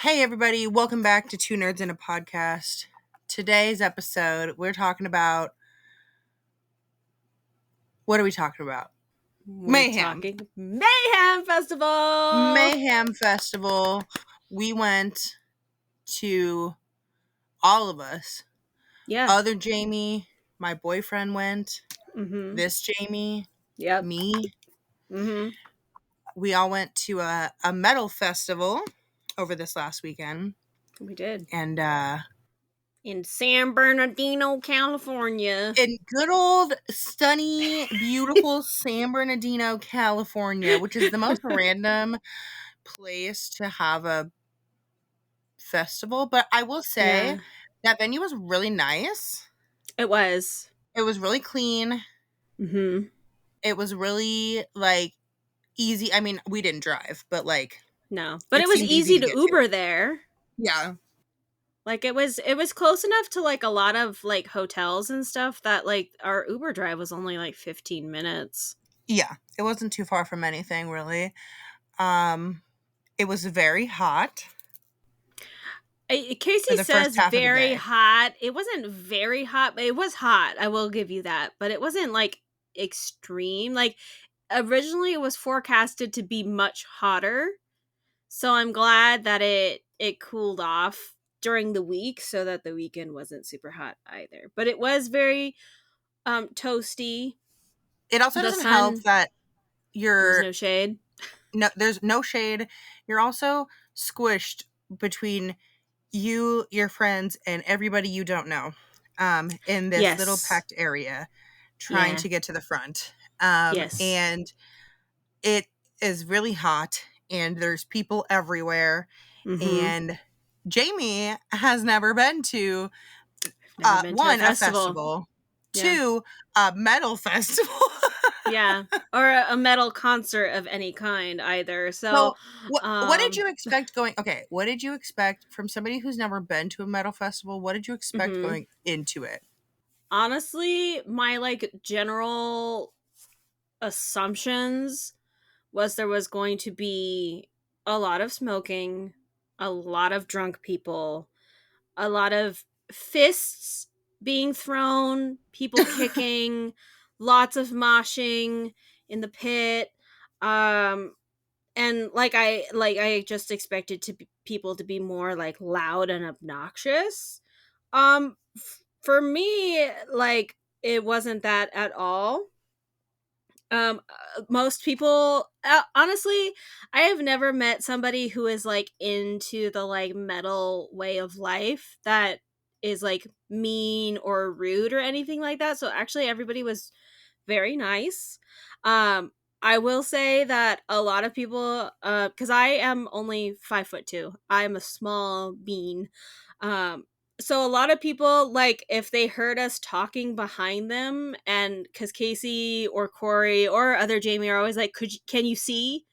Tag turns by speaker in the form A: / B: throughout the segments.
A: Hey everybody, welcome back to Two Nerds in a Podcast. Today's episode, we're talking about... What are we talking about? Mayhem.
B: Talking Mayhem Festival!
A: Mayhem Festival. We went to... all of us.
B: Yeah.
A: Other Jamie, my boyfriend went.
B: Mm-hmm.
A: This Jamie.
B: Yep.
A: Me.
B: Mm-hmm.
A: We all went to a metal festival over this last weekend.
B: We did.
A: And,
B: in San Bernardino, California.
A: in good old, sunny, beautiful San Bernardino, California, which is the most random place to have a festival. But I will say that venue was really nice.
B: It was.
A: It was really clean.
B: Mm-hmm.
A: It was really, easy. I mean, we didn't drive, but,
B: no. But it was easy to Uber there.
A: Yeah.
B: It was close enough to, a lot of, hotels and stuff that, our Uber drive was only, 15 minutes.
A: Yeah. It wasn't too far from anything, really. It was very hot.
B: Casey says very hot. It wasn't very hot, but it was hot. I will give you that. But it wasn't, extreme. Originally it was forecasted to be much hotter. So I'm glad that it cooled off during the week so that the weekend wasn't super hot either. But it was very toasty.
A: It also doesn't help that
B: there's no shade.
A: No, there's no shade. You're also squished between you, your friends, and everybody you don't know in this little packed area trying to get to the front. And it is really hot, and there's people everywhere. Mm-hmm. And Jamie has never been to a festival. Two, a metal festival.
B: Yeah, or a metal concert of any kind either. So
A: what did you expect going... Okay, what did you expect from somebody who's never been to a metal festival? What did you expect going into it?
B: Honestly, my general assumptions was there was going to be a lot of smoking, a lot of drunk people, a lot of fists being thrown, people kicking, lots of moshing in the pit. And I just expected people to be more loud and obnoxious. For me, it wasn't that at all. Most people, honestly, I have never met somebody who is into the metal way of life that is mean or rude or anything like that. So actually everybody was very nice. I will say that a lot of people, because I am only 5'2", I'm a small bean. So a lot of people, if they heard us talking behind them, and because Casey or Corey or other Jamie are always can you see?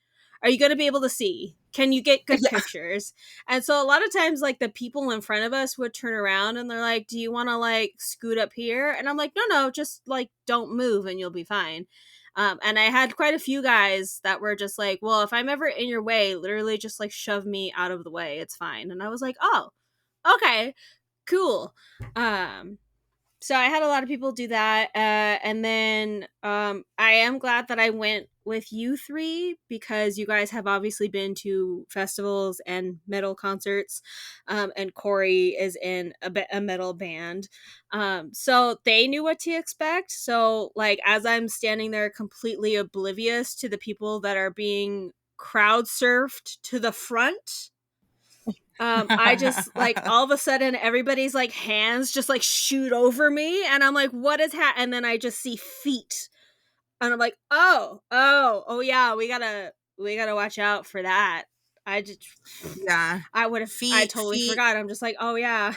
B: Are you going to be able to see? Can you get good pictures? And so a lot of times, the people in front of us would turn around and they're like, do you want to, scoot up here? And I'm like, no, just, don't move and you'll be fine. And I had quite a few guys that were just well, if I'm ever in your way, literally just, shove me out of the way. It's fine. And I was like, oh, okay, cool. So I had a lot of people do that. And then I am glad that I went with you three because you guys have obviously been to festivals and metal concerts. And Corey is in a metal band. So they knew what to expect. So as I'm standing there completely oblivious to the people that are being crowd surfed to the front, I just all of a sudden everybody's hands just shoot over me and I'm like, what is and then I just see feet and I'm like, oh yeah, we gotta watch out for that. I totally forgot. I'm just oh yeah,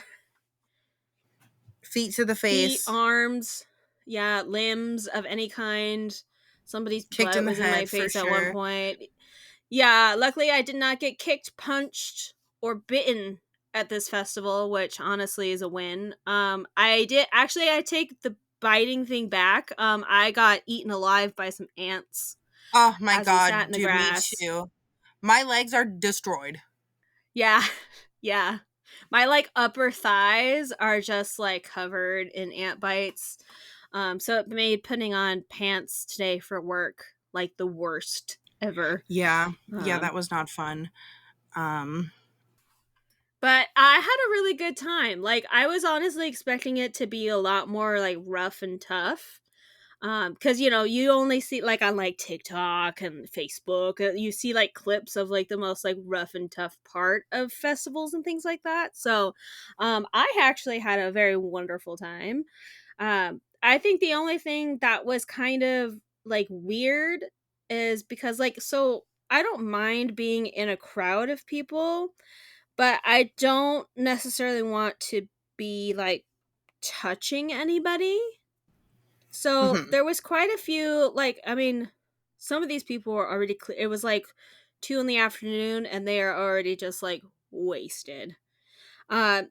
A: feet to the face,
B: feet, arms, yeah, limbs of any kind. Somebody's butt was in my face at one point. Yeah, luckily I did not get kicked, punched, or bitten at this festival, which honestly is a win. I take the biting thing back. I got eaten alive by some ants.
A: Oh my god, dude, me too. My legs are destroyed.
B: Yeah. Yeah. My like upper thighs are just like covered in ant bites. So it made putting on pants today for work like the worst ever.
A: Yeah. Yeah,
B: Um,
A: that was not fun. Um,
B: but I had a really good time. Like I was honestly expecting it to be a lot more like rough and tough. Because you know, you only see like on like TikTok and Facebook, you see like clips of like the most like rough and tough part of festivals and things like that. So I actually had a very wonderful time. I think the only thing that was kind of like weird is because like, so I don't mind being in a crowd of people, but I don't necessarily want to be like touching anybody. So
A: mhm.
B: there was quite a few, like, I mean, some of these people were already clear. It was like 2 in the afternoon and they are already just like wasted.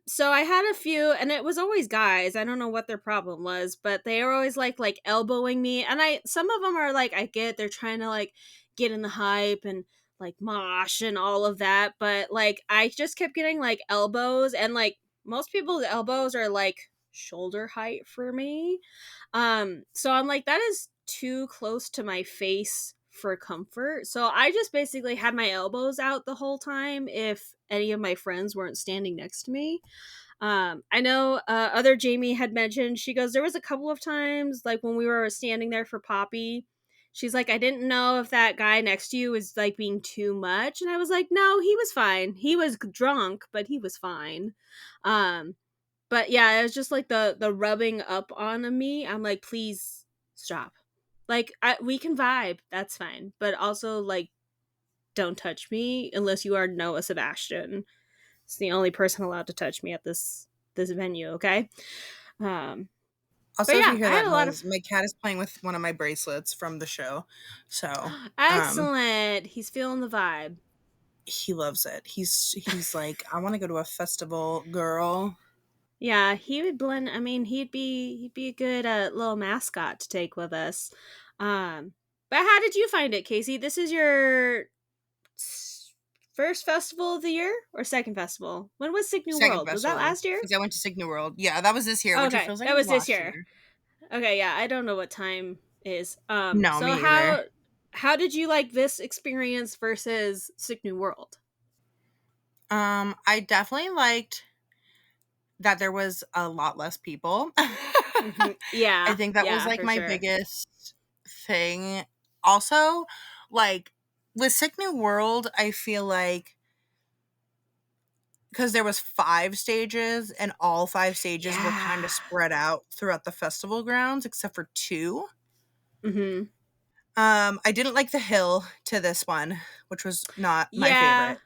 B: So I had a few, and it was always guys. I don't know what their problem was, but they were always like elbowing me. And some of them are like, I get they're trying to like get in the hype and like mosh and all of that, but like I just kept getting like elbows, and like most people's elbows are like shoulder height for me. So I'm like, that is too close to my face for comfort. So I just basically had my elbows out the whole time if any of my friends weren't standing next to me. I know other Jamie had mentioned, she goes, there was a couple of times like when we were standing there for Poppy. She's like, I didn't know if that guy next to you was like being too much. And I was like, no, he was fine. He was drunk, but he was fine. Um, but yeah, it was just like the rubbing up on me. I'm like, please stop. Like we can vibe, that's fine. But also like don't touch me unless you are Noah Sebastian. It's the only person allowed to touch me at this venue, okay? Um but
A: Also, if you
B: yeah,
A: hear
B: I had
A: that
B: a lot of
A: noise, my cat is playing with one of my bracelets from the show. So, um,
B: excellent. He's feeling the vibe.
A: he loves it. He's like, I want to go to a festival, girl.
B: Yeah, he would blend. I mean, he'd be a good little mascot to take with us. Um, but how did you find it, Casey? This is your first festival of the year or second festival? When was Sick New
A: Second
B: World? Was that
A: festival
B: last year?
A: because I went to Signal World. Yeah, that was this year, which it
B: Okay,
A: feels like
B: that
A: it was
B: was this
A: last
B: year.
A: year.
B: Okay, yeah, I don't know what time is.
A: No,
B: So
A: me either.
B: how did you like this experience versus Sick New World?
A: I definitely liked that there was a lot less people. I
B: Yeah,
A: think that was
B: yeah,
A: like
B: for
A: my
B: sure.
A: biggest thing. Also, like with Sick New World, I feel like because there was 5 stages and all 5 stages were kind
B: Yeah.
A: of spread out throughout the festival grounds except for 2.
B: Mm-hmm.
A: I didn't like the hill to this one, which was not my
B: Yeah.
A: favorite.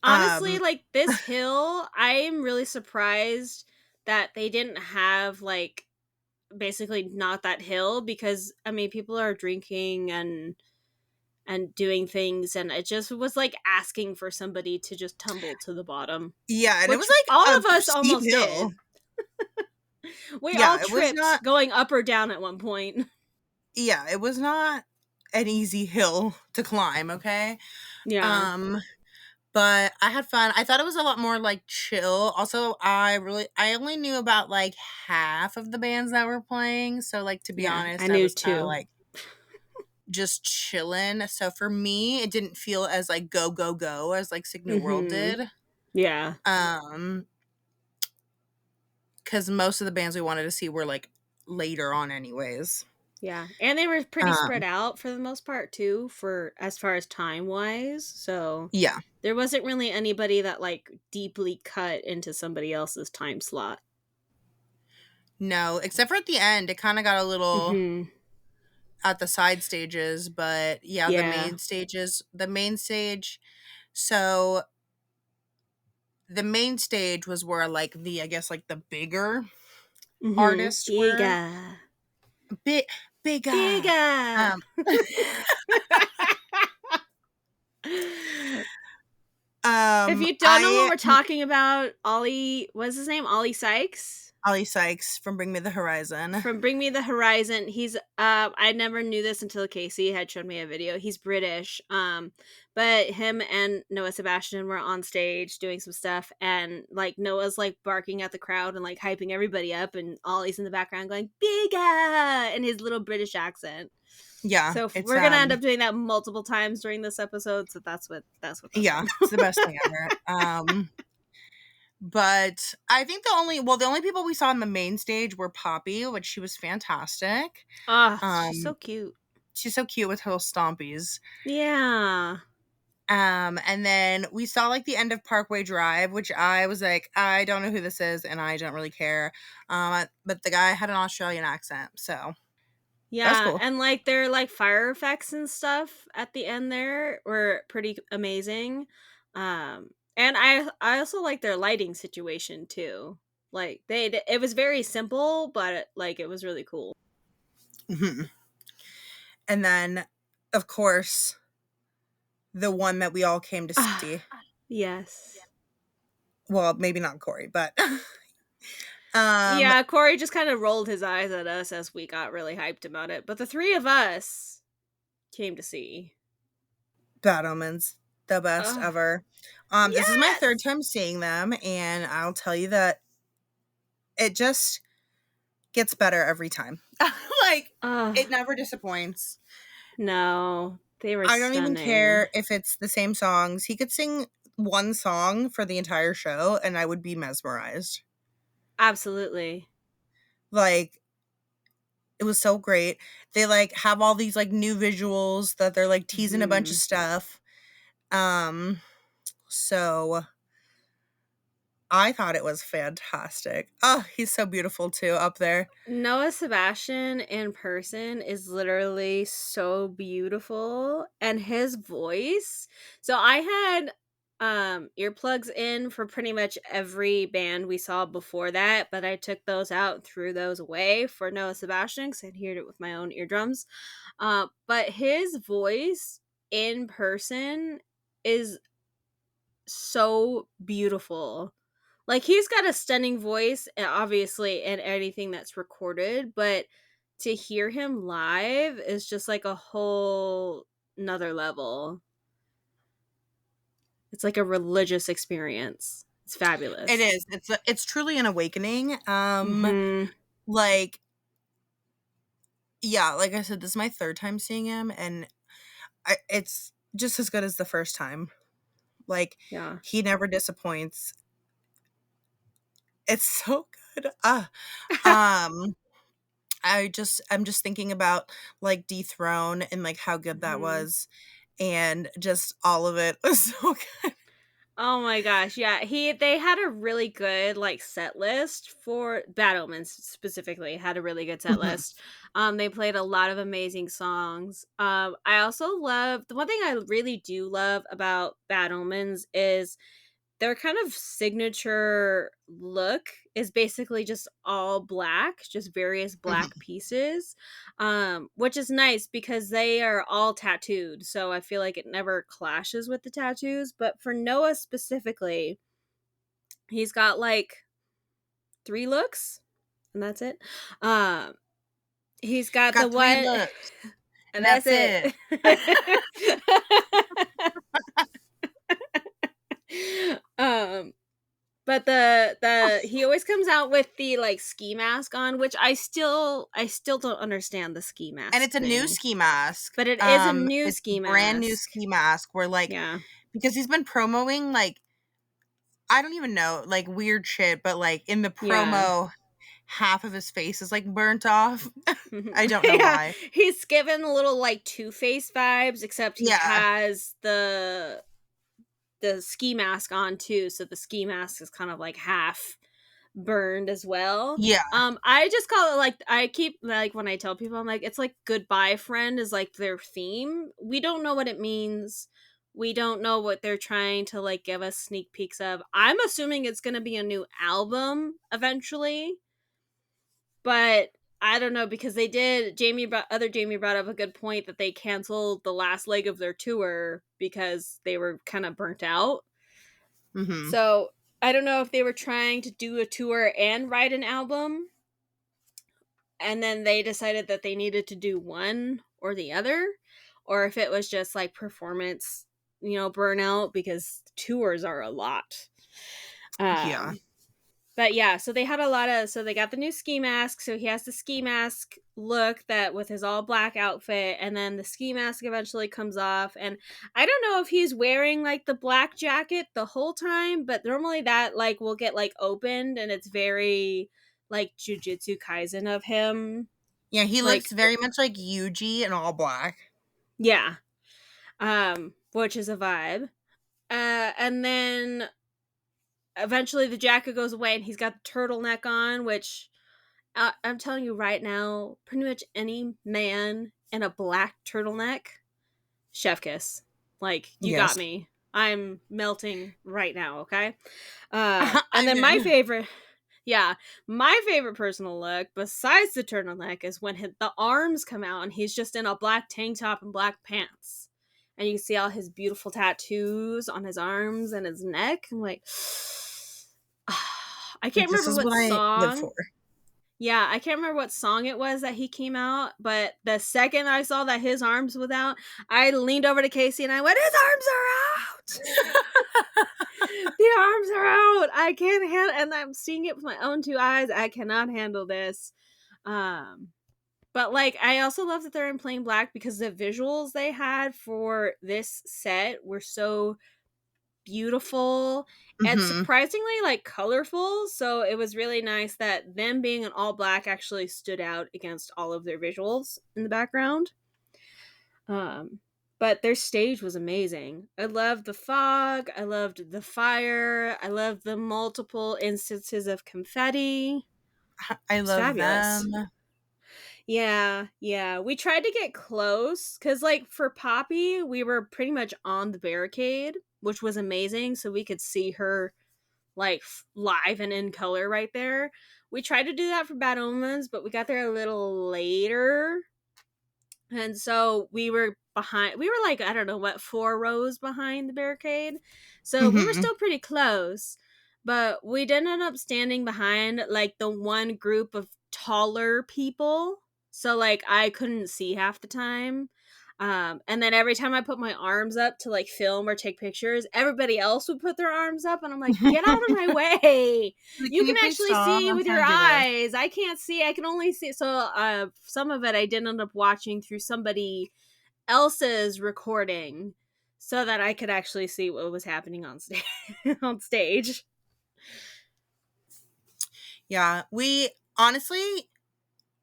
B: Honestly,
A: Um,
B: like this hill, I am really surprised that they didn't have like basically not that hill, because I mean people are drinking and doing things, and it just was like asking for somebody to just tumble to the bottom,
A: yeah, and it was
B: which all
A: like
B: of
A: a
B: us
A: steep
B: almost
A: hill.
B: did. We all
A: Yeah, it was
B: tripped
A: not
B: going up or down at one point.
A: yeah, it was not an easy hill to climb, okay?
B: Yeah.
A: Um, but I had fun. I thought it was a lot more like chill. Also, I only knew about like half of the bands that were playing, so like to be
B: Yeah, I
A: honest, I
B: knew
A: was kind of
B: too.
A: like just chilling. So for me, it didn't feel as like go go go as like Signal World
B: Mhm.
A: did.
B: Yeah.
A: Um, because most of the bands we wanted to see were like later on, anyways.
B: Yeah. And they were pretty spread
A: Um,
B: out for the most part too, for as far as time wise. So
A: yeah,
B: there wasn't really anybody that like deeply cut into somebody else's time slot.
A: no, except for at the end, it kind of got a little
B: Mhm.
A: at the side stages, but yeah,
B: Yeah.
A: the main stage. So the main stage was where like I guess like the bigger
B: Mhm.
A: artists were.
B: Bigger.
A: Big bigger.
B: Bigger.
A: Um
B: If you don't know what
A: I
B: we're talking about, Ollie, what's his name? Ollie Sykes?
A: Ollie Sykes from Bring Me the Horizon.
B: From Bring Me the Horizon. He's I never knew this until Casey had shown me a video. He's British. But him and Noah Sebastian were on stage doing some stuff, and like Noah's like barking at the crowd and like hyping everybody up, and Ollie's in the background going "Bigger" in his little British accent.
A: Yeah,
B: So
A: it's
B: we're gonna end up doing that multiple times during this episode. So that's what that's
A: yeah,
B: from.
A: it's the best thing ever. But I think the only people we saw on the main stage were Poppy, which she was fantastic.
B: Oh, she's so cute.
A: She's so cute with her stompies.
B: Yeah.
A: And then we saw like the end of Parkway Drive, which I was like, I don't know who this is, and I don't really care. But the guy had an Australian accent, so that's
B: Yeah,
A: cool.
B: and like their like fire effects and stuff at the end there were pretty amazing. And I also like their lighting situation too. Like it was very simple, but like it was really cool.
A: Mm-hmm. And then, of course, the one that we all came to see.
B: Yes.
A: Well, maybe not Corey, but
B: yeah, Corey just kind of rolled his eyes at us as we got really hyped about it. But the three of us came to see
A: Bad Omens, the best ever. This is my third time seeing them, and I'll tell you that it just gets better every time. Like, it never disappoints.
B: No, they were
A: I don't
B: stunning.
A: even care if it's the same songs. He could sing one song for the entire show, and I would be mesmerized.
B: Absolutely.
A: Like, it was so great. They like have all these like new visuals that they're like teasing a bunch of stuff. So I thought it was fantastic. Oh, he's so beautiful too up there.
B: Noah Sebastian in person is literally so beautiful, and his voice. So I had earplugs in for pretty much every band we saw before that, but I took those out and threw those away for Noah Sebastian because I'd heard it with my own eardrums. But his voice in person is so beautiful. Like he's got a stunning voice, obviously, in anything that's recorded, but to hear him live is just like a whole another level. It's like a religious experience. It's fabulous.
A: It is. It's truly an awakening.
B: Mm-hmm.
A: Like, yeah, like I said, this is my third time seeing him, and it's just as good as the first time. Like,
B: yeah,
A: he never disappoints. It's so good. I'm just thinking about like Dethrone and like how good that was, and just all of it was so good.
B: Oh my gosh, yeah. They had a really good like set list for Bad Omens specifically had a really good set list. They played a lot of amazing songs. I also love the one thing I really do love about Bad Omens is their kind of signature look is basically just all black, just various black pieces, which is nice because they are all tattooed. So I feel like it never clashes with the tattoos. But for Noah specifically, he's got like 3 looks, and that's it. He's got the
A: 3
B: one,
A: looks,
B: and that's it. But the he always comes out with the like ski mask on, which I still don't understand the ski mask.
A: And it's a new ski mask.
B: But it is a new
A: it's
B: ski
A: a
B: mask.
A: brand new ski mask where like because he's been promoting like I don't even know, like weird shit, but like in the promo half of his face is like burnt off. I don't know why.
B: He's given a little like Two-Face vibes, except he has the ski mask on too, so the ski mask is kind of like half burned as well.
A: Yeah.
B: I just call it like I keep like when I tell people I'm like it's like goodbye friend is like their theme. We don't know what it means. We don't know what they're trying to like give us sneak peeks of. I'm assuming it's going to be a new album eventually. But I don't know because they did Jamie brought up a good point that they canceled the last leg of their tour because they were kind of burnt out. So I don't know if they were trying to do a tour and write an album, and then they decided that they needed to do one or the other, or if it was just like performance, burnout, because tours are a lot.
A: Yeah.
B: Um, but yeah, so they had a lot of, so they got the new ski mask. So he has the ski mask look that with his all black outfit, and then the ski mask eventually comes off. And I don't know if he's wearing like the black jacket the whole time, but normally that like will get like opened, and it's very like Jujutsu Kaisen of him.
A: Yeah, he looks
B: Like,
A: very much like Yuji in all black.
B: yeah, which is a vibe. And then eventually the jacket goes away, and he's got the turtleneck on, which I'm telling you right now, pretty much any man in a black turtleneck, chef kiss. Like, you got
A: Yes.
B: me. I'm melting right now, okay? And
A: I'm
B: then my
A: in.
B: favorite, yeah, my favorite personal look, besides the turtleneck, is when the arms come out and he's just in a black tank top and black pants. And you can see all his beautiful tattoos on his arms and his neck. I'm like, I can't
A: This
B: remember
A: is
B: what
A: what I live
B: song.
A: for.
B: Yeah, I can't remember what song it was that he came out, but the second I saw that his arms was out, I leaned over to Casey and I went, "His arms are out! The arms are out! I can't handle," and I'm seeing it with my own two eyes. I cannot handle this. Um, but like, I also love that they're in plain black because the visuals they had for this set were so beautiful and
A: Hmm.
B: surprisingly like colorful, so it was really nice that them being in all black actually stood out against all of their visuals in the background. um but their stage was amazing. I loved the fog, I loved the fire, I loved the multiple instances of confetti.
A: I
B: It's
A: love
B: fabulous.
A: them.
B: Yeah, we tried to get close because like for Poppy we were pretty much on the barricade, which was amazing, so we could see her like live and in color right there. We tried to do that for Bad Omens, but we got there a little later. And so we were behind, we were like, I don't know what, 4 rows behind the barricade. So we were
A: Hmm.
B: still pretty close, but we did end up standing behind like the one group of taller people. So like I couldn't see half the time. And then every time I put my arms up to like film or take pictures, everybody else would put their arms up, and I'm like, get out of my way.
A: Like,
B: You
A: can
B: can
A: you please
B: actually
A: stop?
B: see
A: I'm
B: with your
A: trying to do this.
B: eyes. I can't see. I can only see. So some of it I did end up watching through somebody else's recording so that I could actually see what was happening on stage. On stage.
A: Yeah, we honestly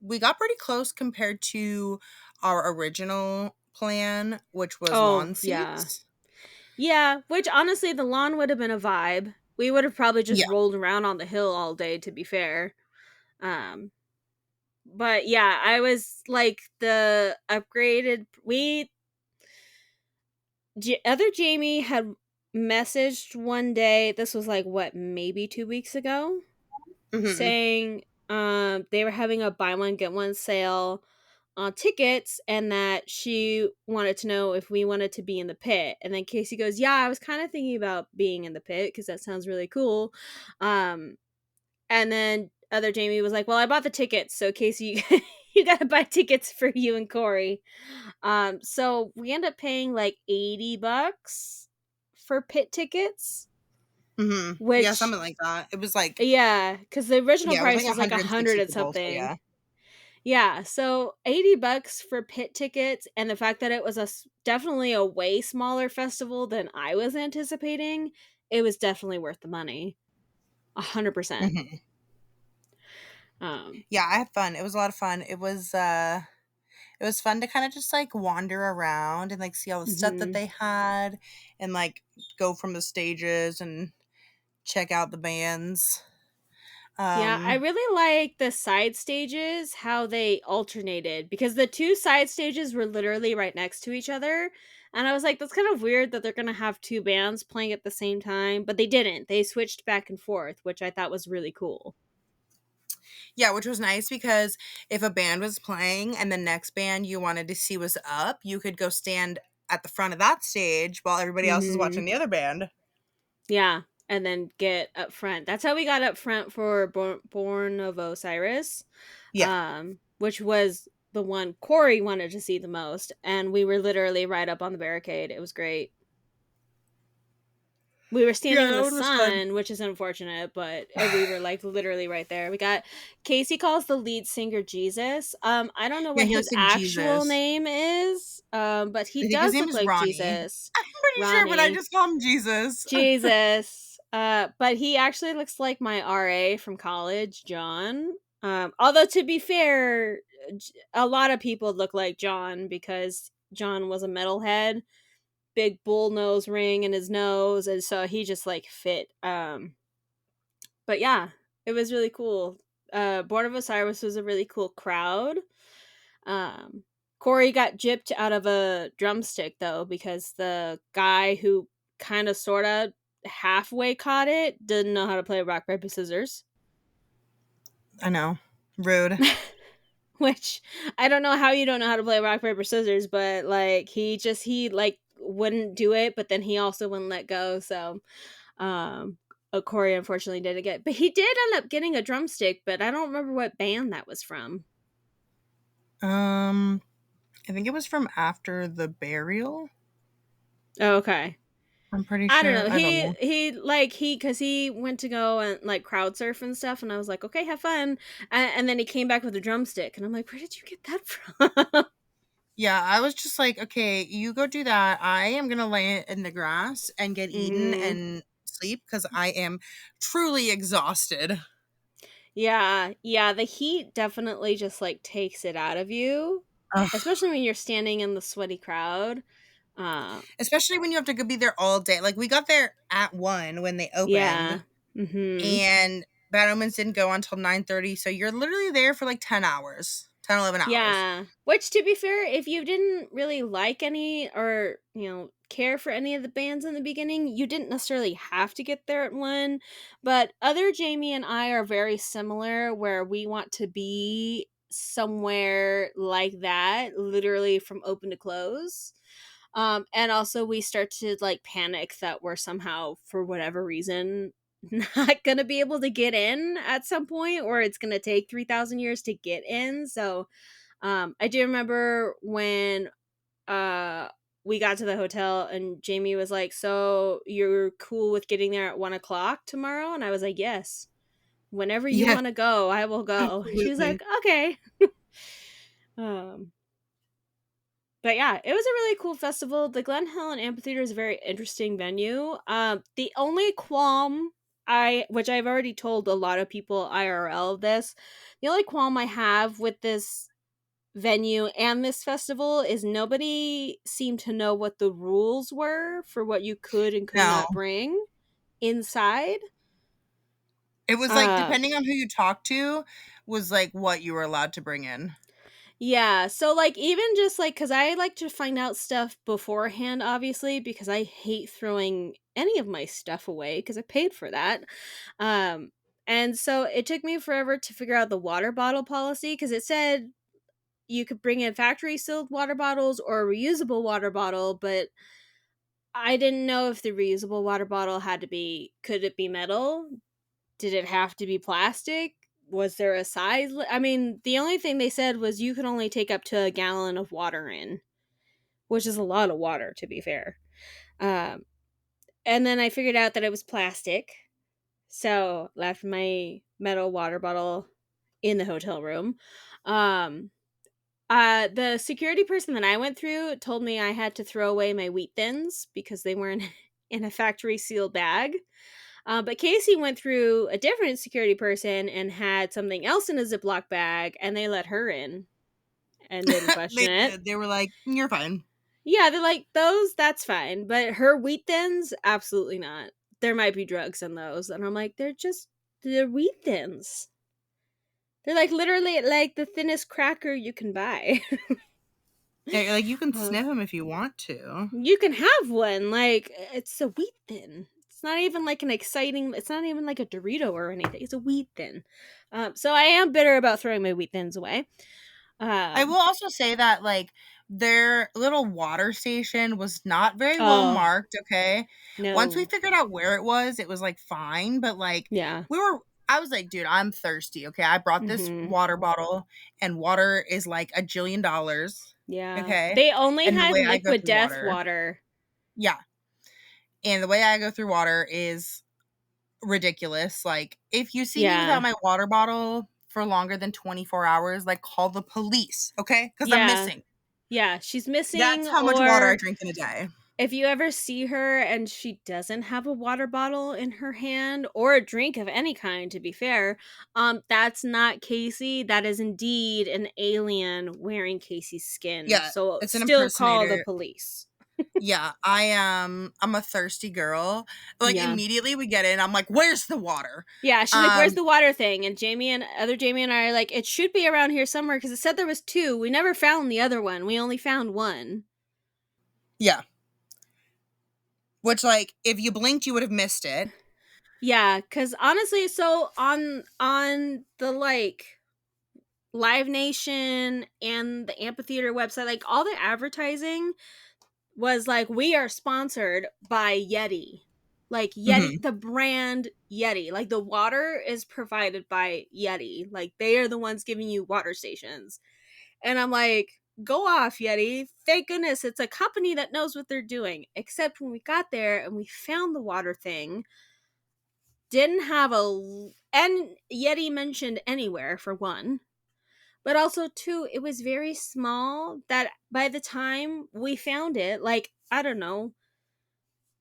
A: we got pretty close compared to our original plan, which was
B: Oh,
A: lawn
B: yeah.
A: seats.
B: Yeah, which honestly the lawn would have been a vibe. We would have probably just
A: Yeah.
B: rolled around on the hill all day, to be fair. Um but yeah, I was like the upgraded we other Jamie had messaged one day. This was like what, maybe 2 weeks ago,
A: Hmm.
B: saying they were having a buy one get one sale on tickets, and that she wanted to know if we wanted to be in the pit. And then Casey goes, "Yeah, I was kind of thinking about being in the pit because that sounds really cool." Um and then other Jamie was like, "Well, I bought the tickets, so Casey, you got to buy tickets for you and Corey." So we end up paying like $80 for pit tickets,
A: Hmm. Yeah,
B: which,
A: something like that. It was like,
B: yeah, because the original
A: yeah, it was like
B: price was like 100
A: 160
B: and
A: for both. So
B: something.
A: yeah.
B: Yeah, so $80 for pit tickets, and the fact that it was definitely a way smaller festival than I was anticipating, it was definitely worth the money. 100%.
A: Hmm.
B: Um,
A: Yeah, I had fun. It was a lot of fun. It was fun to kind of just like wander around and like see all the stuff that
B: mhm.
A: they had and like go from the stages and check out the bands.
B: Yeah, I
A: Um
B: really like the side stages, how they alternated, because the two side stages were literally right next to each other. And I was like, that's kind of weird that they're going to have two bands playing at the same time, but they didn't. They switched back and forth, which I thought was really cool.
A: yeah, which was nice because if a band was playing and the next band you wanted to see was up, you could go stand at the front of that stage while everybody else is watching
B: Mhm.
A: the other band.
B: Yeah. and then get up front. That's how we got up front for Born of Osiris,
A: Yeah.
B: which was the one Corey wanted to see the most, and we were literally right up on the barricade. It was great. We were standing
A: Yeah,
B: in
A: that
B: the
A: one was fun.
B: sun, which is unfortunate, but we were like literally right there. We got Casey calls the lead singer Jesus. I don't know
A: Yeah,
B: what
A: he
B: his
A: was like
B: actual
A: Jesus.
B: name is, but he
A: I think his
B: does
A: name
B: look
A: is
B: like
A: Ronnie.
B: Jesus.
A: I'm pretty sure, but I
B: Ronnie.
A: just call him Jesus.
B: Jesus. But he actually looks like my RA from college, John. Although to be fair, a lot of people look like John because John was a metalhead, big bull nose ring in his nose, and so he just like fit. But yeah, it was really cool. Born of Osiris was a really cool crowd. Um, Corey got gypped out of a drumstick though because the guy who kind of sort of halfway caught it didn't know how to play rock paper scissors.
A: I know. Rude.
B: Which I don't know how you don't know how to play rock paper scissors, but like he like wouldn't do it, but then he also wouldn't let go. So Corey unfortunately didn't get, but he did end up getting a drumstick, but I don't remember what band that was from.
A: Um, I think it was from after the burial.
B: Oh, okay.
A: I'm pretty
B: I don't
A: sure.
B: know.
A: I don't
B: He
A: know.
B: he like he because he went to go and like crowd surf and stuff, and I was like, okay, have fun. And then he came back with a drumstick, and I'm like, where did you get that from?
A: Yeah, I was just like, okay, you go do that. I am gonna lay in the grass and get eaten
B: hmm
A: and sleep because I am truly exhausted.
B: Yeah, yeah. The heat definitely just like takes it out of you,
A: Ugh.
B: especially when you're standing in the sweaty crowd. Uh,
A: Especially when you have to go be there all day. Like we got there at 1 when they
B: yeah.
A: opened,
B: hmm
A: and Bad Omens didn't go until 9:30. So you're literally there for like 10 hours, 10, 11 hours.
B: Yeah. Which, to be fair, if you didn't really like any or, care for any of the bands in the beginning, you didn't necessarily have to get there at one. But other Jamie and I are very similar where we want to be somewhere like that, literally from open to close. And also we start to like panic that we're somehow, for whatever reason, not gonna be able to get in at some point, or it's gonna take 3,000 years to get in. So I do remember when uh we got to the hotel and Jamie was like, "So you're cool with getting there at 1 o'clock tomorrow?" And I was like, "Yes. Whenever you
A: Yes,
B: want to go, I will go." She was
A: absolutely.
B: like, "Okay." um, but yeah, it was a really cool festival. The Glen Helen Amphitheater is a very interesting venue. The only qualm which I've already told a lot of people IRL this, the only qualm I have with this venue and this festival is nobody seemed to know what the rules were for what you could and could
A: No.
B: not bring inside.
A: It was like
B: Uh
A: depending on who you talk to was like what you were allowed to bring in.
B: yeah, so like even just like cuz I like to find out stuff beforehand obviously because I hate throwing any of my stuff away cuz I paid for that. Um and so it took me forever to figure out the water bottle policy cuz it said you could bring in factory sealed water bottles or a reusable water bottle, but I didn't know if the reusable water bottle could it be metal? Did it have to be plastic? Was there a I mean, the only thing they said was you could only take up to a gallon of water in, which is a lot of water, to be fair. Um, and then I figured out that it was plastic. So left my metal water bottle in the hotel room. Um, the security person that I went through told me I had to throw away my wheat thins because they weren't in a factory sealed bag. But Casey went through a different security person and had something else in a Ziploc bag, and they let her in and didn't question
A: They
B: it.
A: did. They were like, "You're fine."
B: Yeah, they're like, those, that's fine. But her wheat thins, absolutely not. There might be drugs in those. And I'm like, they're wheat thins. They're like literally like the thinnest cracker you can buy.
A: Yeah, like you can sniff them if you want to.
B: You can have one. Like, it's a wheat thin. It's not even like it's not even like a Dorito or anything. It's a wheat thin. So I am bitter about throwing my wheat thins away.
A: I will
B: Um,
A: also say that like their little water station was not very well
B: Oh,
A: marked, okay? Once we
B: no.
A: figured out where it was, like, fine, but, like,
B: Yeah.
A: we were I was like, "Dude, I'm thirsty, okay? I brought this
B: Mhm.
A: water bottle, and water is, like, a jillion dollars,
B: Yeah.
A: okay?
B: They only
A: And the
B: had
A: way I go
B: liquid
A: through
B: death
A: water."
B: water.
A: Yeah, and the way I go through water is ridiculous, like, if you see me without
B: Yeah.
A: my water bottle for longer than 24 hours, like, call the police, okay? Because 'Cause I'm
B: Yeah.
A: missing.
B: Yeah, she's
A: That's
B: missing,
A: how much water I
B: or
A: drink in a day.
B: if you ever see her and she doesn't have a water bottle in her hand or a drink of any kind, to be fair, that's not Casey. That is indeed an alien wearing Casey's skin.
A: Yeah,
B: So
A: it's an
B: still call the
A: impersonator.
B: police.
A: Yeah, I'm a thirsty girl. Like,
B: Yeah.
A: immediately we get in, I'm like, "Where's the water?"
B: Yeah, she's like, "Where's
A: Um,
B: the water thing?" And Jamie and I are like, "It should be around here somewhere because it said there was two. We never found the other one. We only found one."
A: yeah, which, like, if you blinked, you would have missed it.
B: Yeah, because honestly, so on the like Live Nation and the amphitheater website, like all the advertising was like, we are sponsored by Yeti. Like Yeti,
A: Mhm.
B: the brand Yeti. Like the water is provided by Yeti. Like they are the ones giving you water stations. And I'm like, go off, Yeti. Thank goodness it's a company that knows what they're doing. Except when we got there and we found the water thing, didn't have and Yeti mentioned anywhere for one. But also, too, it was very small that by the time we found it, like, I don't know,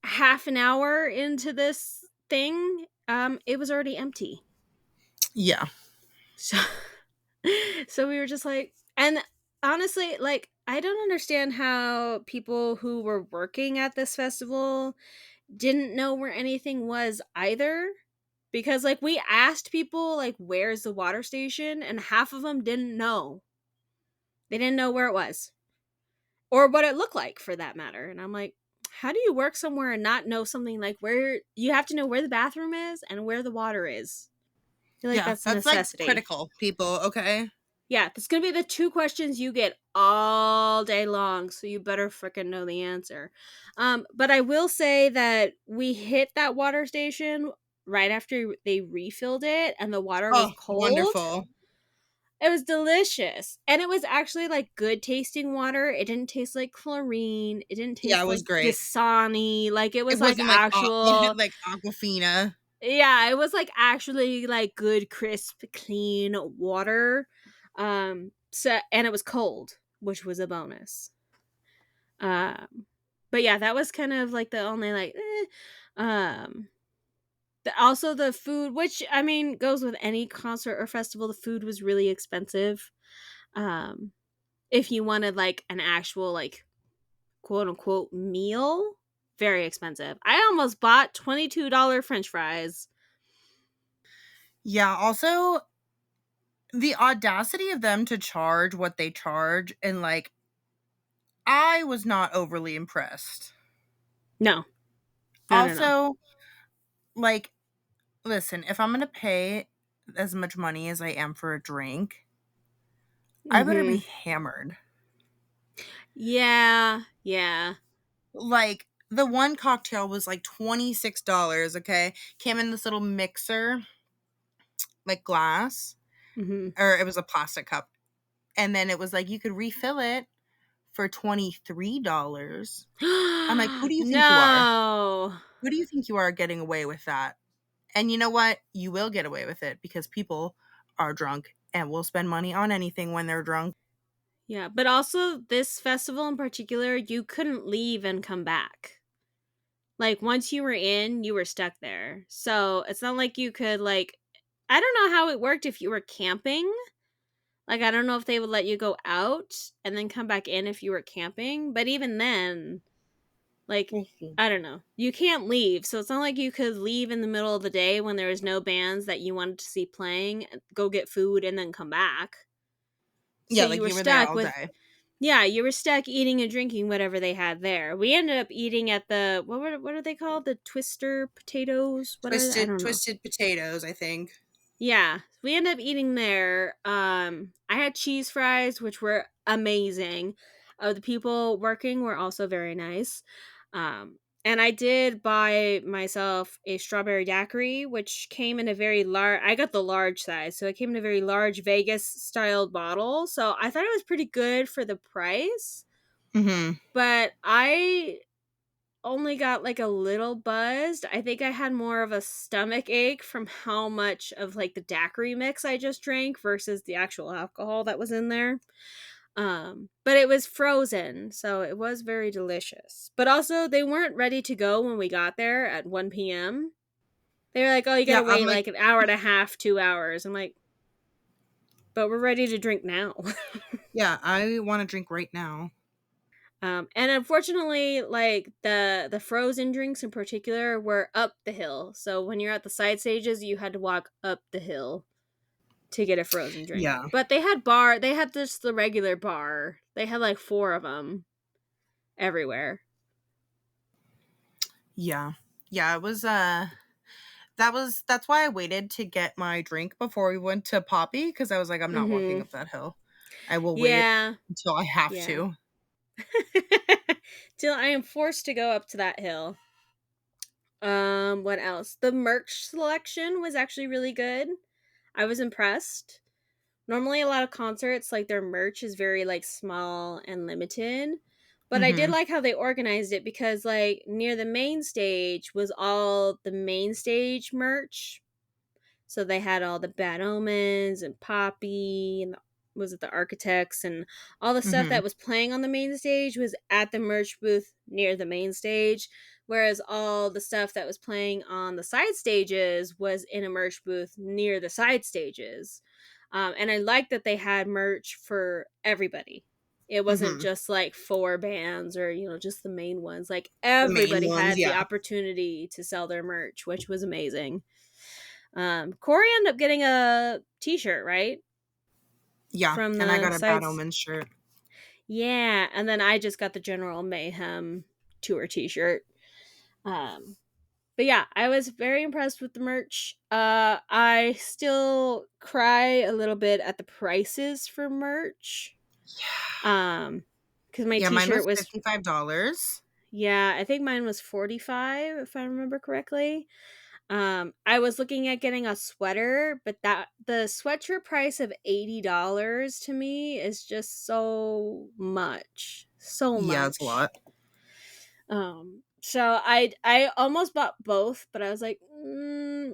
B: half an hour into this thing, it was already empty.
A: Yeah.
B: So, so we were just like, and honestly, like, I don't understand how people who were working at this festival didn't know where anything was either. Because, like, we asked people, like, where's the water station? And half of them didn't know. They didn't know where it was. Or what it looked like for that matter. And I'm like, how do you work somewhere and not know something like where you have to know where the bathroom is and where the water is? I feel like
A: Yeah,
B: that's a
A: that's, like,
B: necessity.
A: critical, people, okay?
B: Yeah, that's gonna be the two questions you get all day long, so you better freaking know the answer. But I will say that we hit that water station right after they refilled it and the water was
A: Oh,
B: cold.
A: wonderful.
B: It was delicious. And it was actually like good tasting water. It didn't taste like chlorine. It didn't
A: Yeah,
B: taste
A: it was
B: like
A: great.
B: Dasani. Like it
A: It
B: was like
A: wasn't like
B: actual,
A: like Aquafina.
B: yeah, it was like actually like good, crisp, clean water. So and it was cold, which was a bonus. Um but yeah, that was kind of like the only like um also the food, which I mean goes with any concert or festival, the food was really expensive. Um if you wanted like an actual like quote unquote meal, very expensive. I almost bought $22 french fries.
A: Yeah, also, the audacity of them to charge what they charge, and, like, I was not overly impressed.
B: No, no.
A: Also, like, listen, if I'm gonna pay as much money as I am for a drink, I better be
B: Mhm.
A: hammered.
B: Yeah, yeah.
A: Like, the one cocktail was, like, $26, okay? Came in this little mixer, like, glass,
B: Mhm.
A: or it was a plastic cup, and then it was like, you could refill it for $23. I'm like, "Who do you think you are?
B: No.
A: Who do you think you are getting away with that?" And you know what? You will get away with it because people are drunk and will spend money on anything when they're drunk.
B: Yeah, but also this festival in particular, you couldn't leave and come back. Like once you were in, you were stuck there. So, it's not like you could like I don't know how it worked if you were camping. Like I don't know if they would let you go out and then come back in if you were camping, but even then, like
A: Mhm.
B: I don't know. You can't leave. So it's not like you could leave in the middle of the day when there was no bands that you wanted to see playing, go get food and then come back. So
A: Yeah,
B: you
A: like,
B: were
A: you were there
B: stuck
A: all
B: with
A: day.
B: yeah, you were stuck eating and drinking whatever they had there. We ended up eating at the what are they called? The twister potatoes? What are they? I don't know.
A: Twisted potatoes, I think.
B: Yeah, we ended up eating there. I had cheese fries, which were amazing. The people working were also very nice. And I did buy myself a strawberry daiquiri, which came in a very large. I got the large size, so it came in a very large Vegas styled bottle. So I thought it was pretty good for the price.
A: Mm-hmm.
B: But I only got like a little buzzed. I think I had more of a stomach ache from how much of like the daiquiri mix I just drank versus the actual alcohol that was in there. But it was frozen, so it was very delicious. But also, they weren't ready to go when we got there at 1 p.m. They were like, "Oh, you
A: Yeah,
B: gotta
A: I'm
B: wait
A: like,
B: like an hour and a half, 2 hours." I'm like, "But we're ready to drink now."
A: yeah, I want to drink right now.
B: And unfortunately, like the frozen drinks in particular were up the hill. So when you're at the side stages, you had to walk up the hill to get a frozen drink.
A: Yeah,
B: But they had just the regular bar. They had like four of them everywhere.
A: yeah, yeah. It was that's why I waited to get my drink before we went to Poppy, because I was like, I'm not walking
B: Mhm.
A: up that hill. I will wait
B: Yeah.
A: until I have
B: Yeah.
A: to.
B: Till I am forced to go up to that hill. What else? The merch selection was actually really good. I was impressed. Normally a lot of concerts like their merch is very like small and limited. But I did
A: Mm-hmm.
B: like how they organized it because like near the main stage was all the main stage merch. So they had all the Bad Omens and Poppy and was it the Architects and all the stuff
A: Mm-hmm.
B: that was playing on the main stage was at the merch booth near the main stage, whereas all the stuff that was playing on the side stages was in a merch booth near the side stages. And I liked that they had merch for everybody. It wasn't
A: Mm-hmm.
B: just like four bands or just the main ones. Like
A: The main
B: everybody
A: ones,
B: had the
A: yeah.
B: opportunity to sell their merch, which was amazing. Corey ended up getting a T-shirt, right,
A: Yeah,
B: from
A: and I
B: the
A: got a Bad
B: sites.
A: Omens shirt.
B: Yeah, and then I just got the General Mayhem tour T-shirt. Um, but yeah, I was very impressed with the merch. I still cry a little bit at the prices for merch. Um, because my
A: Yeah, mine
B: T-shirt
A: was
B: was
A: $55.
B: yeah, I think mine was 45 if I remember correctly. I was looking at getting a sweater, but that the sweatshirt price of $80 to me is just so much. So
A: Yeah, it's a
B: much.
A: lot.
B: So I almost bought both, but I was like,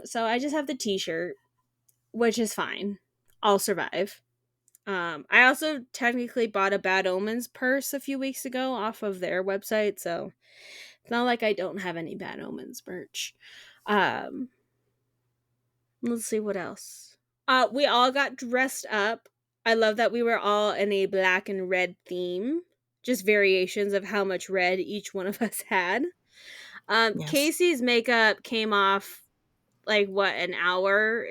B: so I just have the t-shirt, which is fine. I'll survive. I also technically bought a Bad Omens purse a few weeks ago off of their website, so it's not like I don't have any Bad Omens merch. Um, Let's see what else. We all got dressed up. I love that we were all in a black and red theme. Just variations of how much red each one of us had.
A: Yes.
B: Casey's makeup came off like what, an hour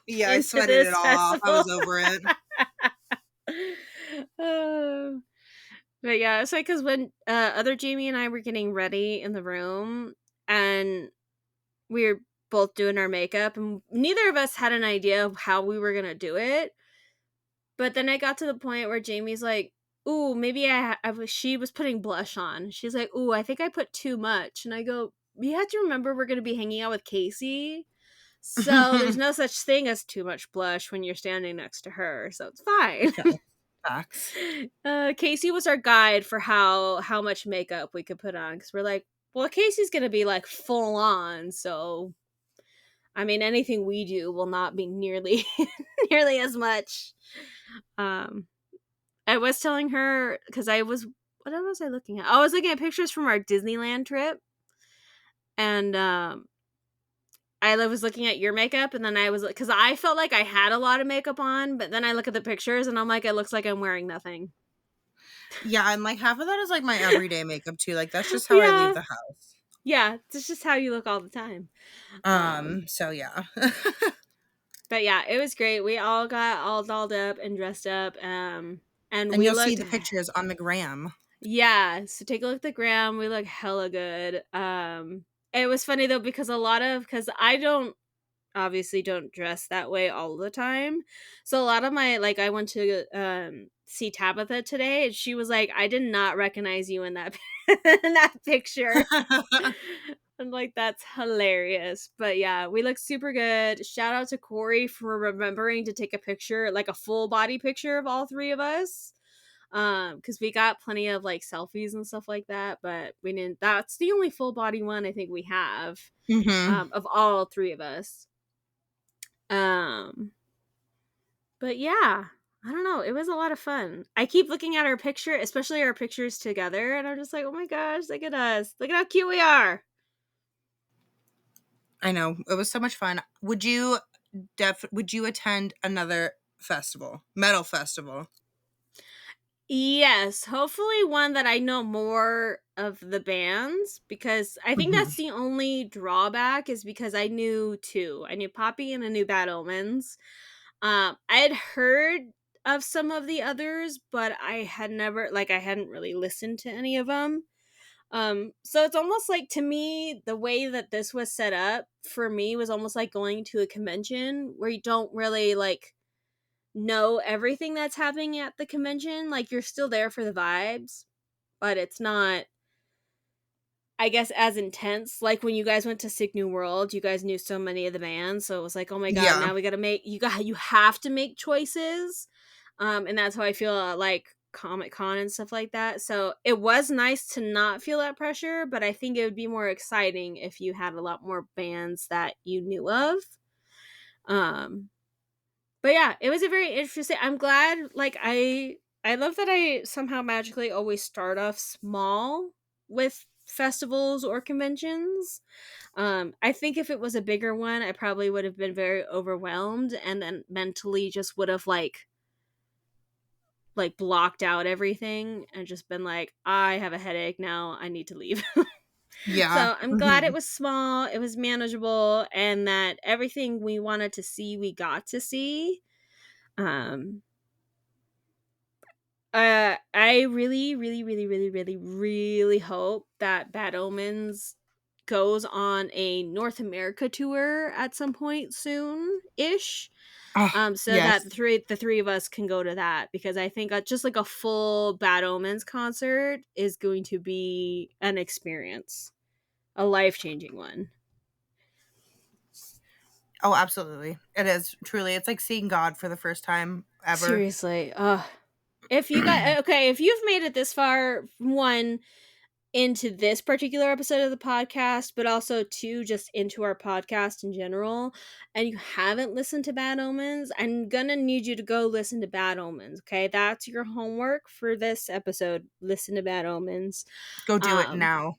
A: Yeah, I
B: into
A: sweated it
B: this
A: all off. I
B: festival.
A: was over it.
B: Uh, but yeah, it's like because when other Jamie and I were getting ready in the room, and we were both doing our makeup, and neither of us had an idea of how we were gonna do it. But then it got to the point where Jamie's like, "Ooh, maybe I was." She was putting blush on. She's like, "Ooh, I think I put too much." And I go, "You have to remember we're gonna be hanging out with Casey, so there's no such thing as too much blush when you're standing next to her, so it's fine."
A: Yeah, facts.
B: Casey was our guide for how much makeup we could put on because we're like, well, Casey's gonna be like full on, so I mean, anything we do will not be nearly nearly as much. Um, I was telling her because what was I looking at? I was looking at pictures from our Disneyland trip, and I was looking at your makeup, and then I was because I felt like I had a lot of makeup on, but then I look at the pictures, and I'm like, it looks like I'm wearing nothing.
A: Yeah, and like half of that is like my everyday makeup too. Like that's just how I leave
B: Yeah,
A: the house.
B: yeah, it's just how you look all the time.
A: So yeah.
B: But yeah, it was great. We all got all dolled up and dressed up, and
A: And
B: we
A: you'll see
B: looked.
A: the pictures on the gram.
B: Yeah, so take a look at the gram. We look hella good. It was funny though because because I don't. obviously don't dress that way all the time. So a lot of my like I went to see Tabitha today and she was like, I did not recognize you in that in that picture. I'm like, that's hilarious. But yeah, we look super good. Shout out to Corey for remembering to take a picture, like a full body picture of all three of us. Because we got plenty of like selfies and stuff like that, but we didn't. That's the only full body one I think we have,
A: Mm-hmm.
B: of all three of us. Um, but yeah, I don't know. It was a lot of fun. I keep looking at our picture, especially our pictures together, and I'm just like, oh my gosh, look at us. Look at how cute we are.
A: I know. It was so much fun. Would you attend another festival? Metal festival?
B: Yes, hopefully one that I know more of the bands, because I think
A: Mhm.
B: that's the only drawback is because I knew two. I knew Poppy and I knew Bad Omens. I had heard of some of the others, but I hadn't really listened to any of them. So it's almost like, to me, the way that this was set up for me was almost like going to a convention where you don't really like know everything that's happening at the convention. Like, you're still there for the vibes, but it's not, I guess, as intense. Like when you guys went to Sick New World, you guys knew so many of the bands, so it was like, oh my god,
A: Yeah.
B: now we gotta make you have to make choices. And that's how I feel like Comic Con and stuff like that. So it was nice to not feel that pressure, but I think it would be more exciting if you had a lot more bands that you knew of. Um, but yeah, it was a very interesting. I'm glad. Like I love that I somehow magically always start off small with festivals or conventions. I think if it was a bigger one, I probably would have been very overwhelmed and then mentally just would have like blocked out everything and just been like, I have a headache now, I need to leave.
A: Yeah.
B: So I'm glad it
A: Mhm.
B: was small, it was manageable, and that everything we wanted to see, we got to see. Um, I really, really, really, really, really, really hope that Bad Omens goes on a North America tour at some point soon ish.
A: Ah,
B: So that
A: yes.
B: the three of us can go to that, because I think just like a full Bad Omens concert is going to be an experience, a life changing one.
A: Oh, absolutely. It is truly. It's like seeing God for the first time ever.
B: Seriously, if you got okay, if you've made it this far, one, into this particular episode of the podcast, but also two, just into our podcast in general, and you haven't listened to Bad Omens, I'm gonna need you to go listen to Bad Omens. Okay, that's your homework for this episode. Listen to Bad Omens.
A: Go do it
B: Um,
A: now.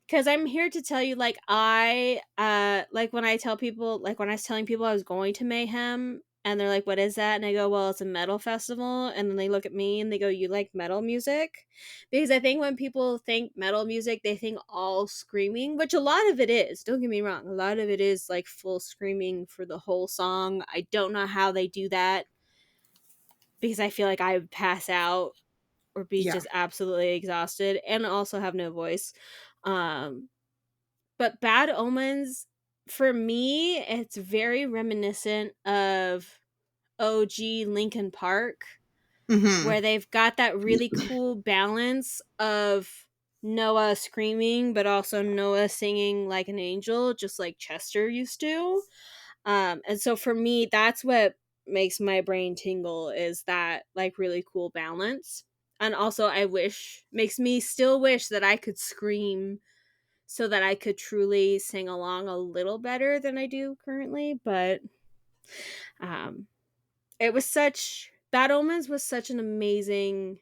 B: because I'm here to tell you, like, like when I tell people, like when I was telling people I was going to Mayhem, and they're like, what is that? And I go, well, it's a metal festival. And then they look at me and they go, you like metal music? Because I think when people think metal music, they think all screaming, which a lot of it is. Don't get me wrong. A lot of it is like full screaming for the whole song. I don't know how they do that, because I feel like I would pass out or be
A: Yeah.
B: just absolutely exhausted and also have no voice. Um, but Bad Omens, for me, it's very reminiscent of OG Linkin Park,
A: Mhm.
B: where they've got that really cool balance of Noah screaming, but also Noah singing like an angel, just like Chester used to. And so for me, that's what makes my brain tingle, is that like really cool balance. And also, makes me still wish that I could scream so that I could truly sing along a little better than I do currently. But um, it was such Bad Omens was such an amazing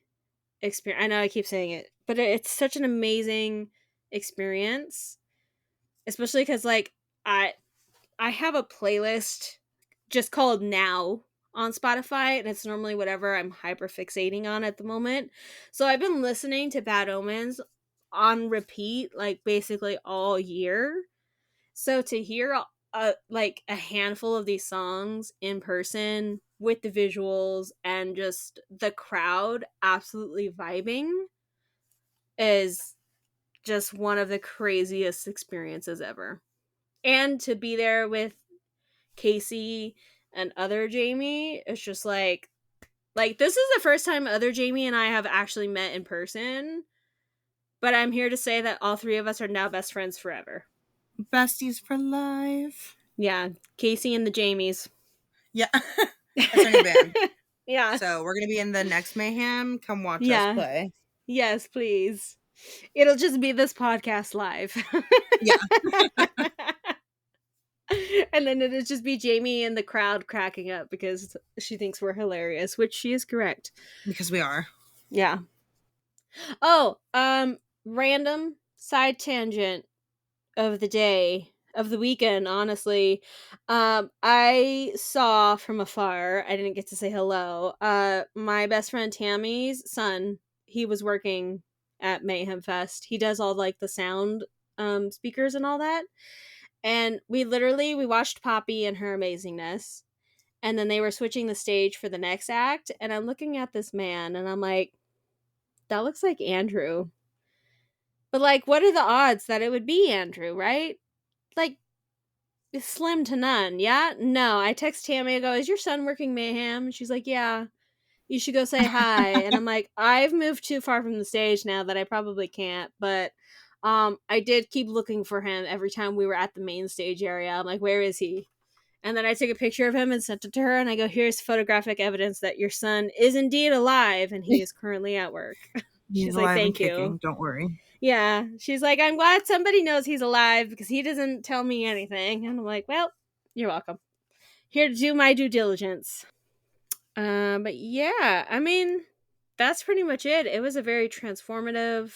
B: experience. I know I keep saying it, but it's such an amazing experience, especially because like I I have a playlist just called Now on Spotify, and it's normally whatever I'm hyper fixating on at the moment. So I've been listening to Bad Omens on repeat, like basically all year. So to hear like a handful of these songs in person with the visuals and just the crowd absolutely vibing is just one of the craziest experiences ever. And to be there with Casey and other Jamie, it's just like this is the first time other Jamie and I have actually met in person. But I'm here to say that all three of us are now best friends forever.
A: Besties for life.
B: Yeah, Casey and the Jamies.
A: Yeah. That's our new band.
B: Yeah.
A: So we're going to be in the next Mayhem. Come watch us
B: Yeah.
A: play.
B: Yes, please. It'll just be this podcast live.
A: Yeah.
B: And then it'll just be Jamie in the crowd cracking up because she thinks we're hilarious, which she is correct.
A: Because we are.
B: Yeah. Oh, random side tangent of the day, of the weekend, honestly. I saw from afar, I didn't get to say hello, my best friend Tammy's son. He was working at Mayhem Fest. He does all like the sound speakers and all that. And we watched Poppy and her amazingness. And then they were switching the stage for the next act. And I'm looking at this man and I'm like, that looks like Andrew. But like, what are the odds that it would be Andrew, right? Like, it's slim to none. Yeah? No. I text Tammy, I go, is your son working Mayhem? She's like, yeah. You should go say hi. And I'm like, I've moved too far from the stage now that I probably can't. But I did keep looking for him every time we were at the main stage area. I'm like, where is he? And then I took a picture of him and sent it to her. And I go, here's photographic evidence that your son is indeed alive and he is currently at work.
A: He's
B: She's like,
A: alive and
B: thank
A: kicking.
B: you.
A: Don't worry.
B: Yeah. She's like, I'm glad somebody knows he's alive because he doesn't tell me anything. And I'm like, well, you're welcome. Here to do my due diligence. But yeah, I mean, that's pretty much it. It was a very transformative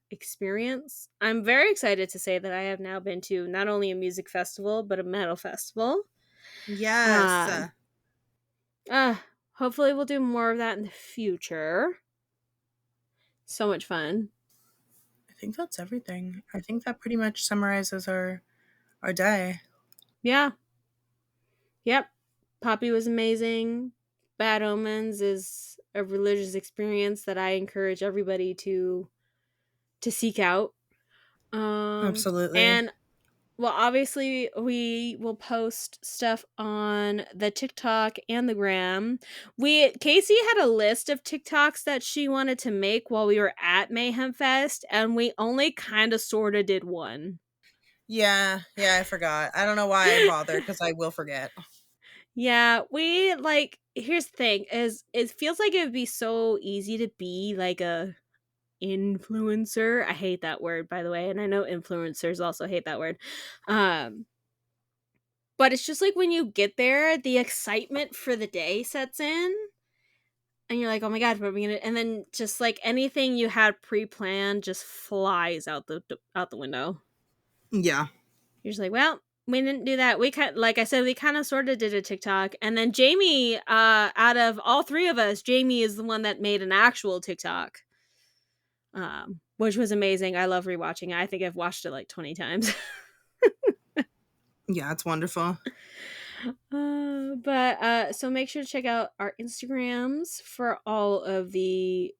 B: experience. I'm very excited to say that I have now been to not only a music festival, but a metal festival.
A: Yes.
B: Hopefully we'll do more of that in the future. So much fun.
A: I think that's everything. I think that pretty much summarizes our day.
B: Yeah. Yep. Poppy was amazing. Bad Omens is a religious experience that I encourage everybody to seek out.
A: Absolutely.
B: And well, obviously we will post stuff on the TikTok and the gram. Casey had a list of TikToks that she wanted to make while we were at Mayhem Fest, and we only kind of sort of did one.
A: Yeah, I forgot. I don't know why I bothered because I will forget.
B: Yeah, here's the thing is it feels like it would be so easy to be like a influencer. I hate that word, by the way, and I know influencers also hate that word. But it's just like when you get there, the excitement for the day sets in. And you're like, oh my god, what are we gonna? And then just like anything you had pre-planned just flies out the window.
A: Yeah.
B: You're just like, well, we didn't do that. Like I said, we kind of sort of did a TikTok, and then Jamie, out of all three of us, Jamie is the one that made an actual TikTok, which was amazing. I love rewatching it. I think I've watched it like 20 times.
A: Yeah, it's wonderful.
B: So make sure to check out our Instagrams for all of the,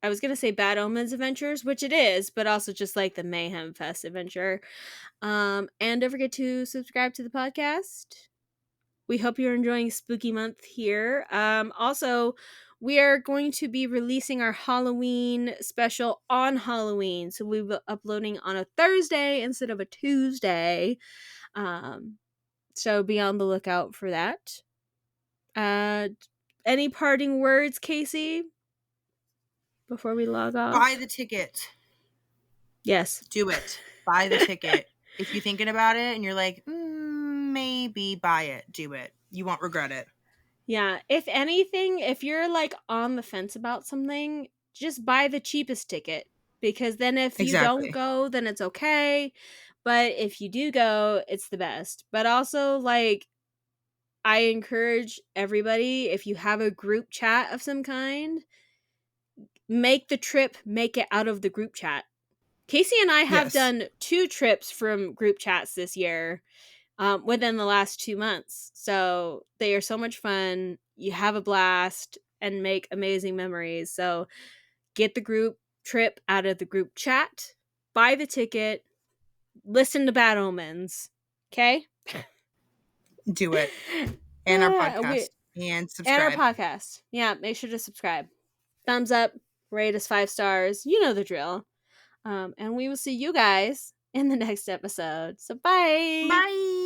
B: I was gonna say Bad Omens adventures, which it is, but also just like the Mayhem Fest adventure. And don't forget to subscribe to the podcast. We hope you're enjoying Spooky Month here. Also, we are going to be releasing our Halloween special on Halloween, so we'll be uploading on a Thursday instead of a Tuesday. So be on the lookout for that. Any parting words, Casey, before we log off?
A: Buy the ticket.
B: Yes.
A: Do it. Buy the ticket. If you're thinking about it and you're like, maybe buy it, do it. You won't regret it.
B: Yeah. If anything, if you're like on the fence about something, just buy the cheapest ticket. Because then if you don't go, then it's okay. But if you do go, it's the best. But also, like, I encourage everybody, if you have a group chat of some kind, make the trip, make it out of the group chat. Casey and I have done 2 trips from group chats this year within the last 2 months. So they are so much fun. You have a blast and make amazing memories. So get the group trip out of the group chat, buy the ticket, listen to Bad Omens. Okay?
A: Do it. And our podcast. And
B: And our
A: subscribe.
B: podcast. Yeah, make sure to subscribe. Thumbs up, rate us 5 stars. You know the drill. And we will see you guys in the next episode. So bye.
A: Bye.